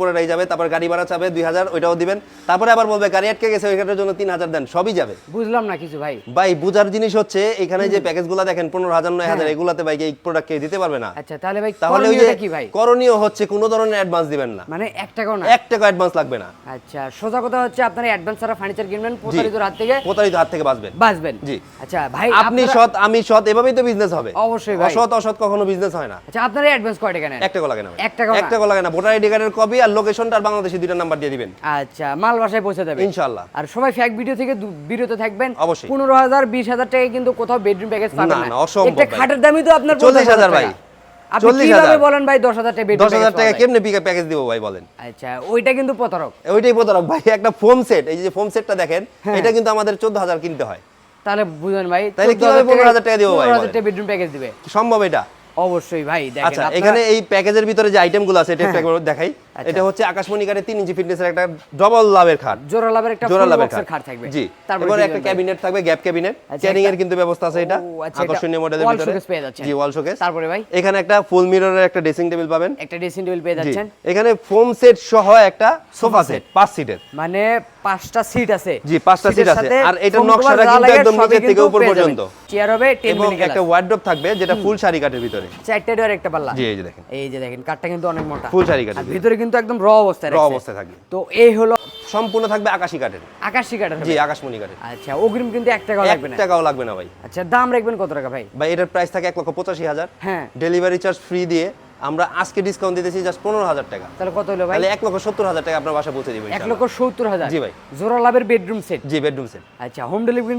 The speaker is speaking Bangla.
পুরোটাই যাবে, তারপর গাড়ি ভাড়া চাবে 2000 ওইটাও দিবেন, তারপরে আবার বলবে গাড়ি আটকে গেছে ওইটার জন্য 3000 দেন, সবই যাবে। বুঝলাম না কিছু ভাই। ভাই বুঝার জিনিস হচ্ছে এখানে যে প্যাকেজগুলো দেখেন 15000 9000 এগুলাতে ভাই এই প্রোডাক্ট কে দিতে পারবে না। আচ্ছা তাহলে ভাই তাহলে ওই যে করণীয়টা কি ভাই? করণীয় হচ্ছে কোনো ধরনের অ্যাডভান্স দিবেন না, মানে 1 টাকাও না? 1 টাকা অ্যাডভান্স লাগবে না। আচ্ছা সোজা কথা হচ্ছে আপনারা অ্যাডভান্স ছাড়া ফার্নিচার কিনবেন, প্রতারিতর হাত থেকে বাঁচবেন। জি। আচ্ছা ভাই আপনি সৎ আমি সৎ, এভাবেই তো বিজনেস হবে। অবশ্যই ভাই। অসৎ কখনো বিজনেস হয় না। আচ্ছা আপনারা অ্যাডভান্স কয় টাকা নেন? 1 টাকা লাগে না ভাই। 1 টাকা 1 টাকা লাগে না। ভোটার আইডি কার্ডের কপি আর লোকেশনটা আর বাংলাদেশি দুইটা নাম্বার দিয়ে দিবেন। আচ্ছা মাল বাসায় পৌঁছে যাবে ইনশাআল্লাহ। আর সবাই ফেক ভিডিও থেকে বিরত থাকবেন। অবশ্যই। 15000 20000 টাকা কিন্তু কোথাও বেডরুম প্যাকেজ পাবেন না। না অসম্ভব। একটা খাটের দামই তো আপনার 40000 ভাই। আপনি কিভাবে বলেন ভাই 10000 টাকা বেডরুম 10000 টাকা কেমনে প্যাকেজ দিব ভাই বলেন? আচ্ছা ওইটা কিন্তু প্রতারক। ওইটাই প্রতারক ভাই। একটা ফোম সেট, এই যে ফোম সেটটা দেখেন, এটা কিন্তু আমাদের 14000 কিনতে হয়। তাহলে বুঝুন ভাই তাহলে কিভাবে 15000 টাকা দিব ভাই? 15000 টাকা বেডরুম প্যাকেজ দিবে সম্ভব এটা? অবশ্যই ভাই। দেখেন আচ্ছা এখানে এই প্যাকেজের ভিতরে যে আইটেমগুলো আছে এটা একটু দেখাই। এটা হচ্ছে আকাশমণি কাঠের 3 ইঞ্চি ফিটনেসের একটা ডাবল লাভের খাট, জোড়া লাভের একটা ফুল বক্সের খাট থাকবে। জি। তারপরে একটা ক্যাবিনেট থাকবে, গ্যাপ ক্যাবিনেট, ক্যারিং এর কিন্তু ব্যবস্থা আছে। এটা আকর্ষণীয় মডেলের ভিতরে ওয়াল শোকেস পেয়ে যাচ্ছেন। জি ওয়াল শোকেস। তারপরে ভাই এখানে একটা ফুল মিররের একটা ড্রেসিং টেবিল পাবেন, একটা ড্রেসিং টেবিল পেয়ে যাচ্ছেন। এখানে ফোম সেট সহ একটা সোফা সেট 5 সিটের, মানে 5টা সিট আছে। জি 5টা সিট আছে। আর এটা নকশাটা কিন্তু একদম নিচে থেকে উপর পর্যন্ত। চেয়ার হবে 10 এবং মিলি একটা ওয়ার্ডরোব থাকবে যেটা ফুল শাড়ি কাঠের ভিতরে, 4টা ডোর একটা পাল্লা। জি এই যে দেখেন, এই যে দেখেন কাঠটা কিন্তু অনেক মোটা, ফুল শাড়ি কাঠের আর ভিতরে কিন্তু একদম র অবস্থায় রাখছে। থাকবে। তো এই হলো সম্পূর্ণ থাকবে আকাশী কাঠের, আকাশী কাঠের। জি আকাশমণি কাঠের। আচ্ছা অগ্রিম কিন্তু 1 টাকাও লাগবে না? 1 টাকাও লাগবে না ভাই। আচ্ছা দাম রাখবেন কত টাকা ভাই? ভাই এটার প্রাইস থাকে 1,85,000। হ্যাঁ ডেলিভারি চার্জ ফ্রি দিয়ে আমরা আজকে ডিসকাউন্ট দিতেছি জাস্ট 15000 টাকা। তাহলে কত হলো ভাই? তাহলে 1,70,000 টাকা আপনার বাসায় পৌঁছে দিব ইনশাআল্লাহ। 1,70,000। জি ভাই। জোড়া লাভের বেডরুম সেট। জি বেডরুম সেট। আচ্ছা হোম ডেলিভারি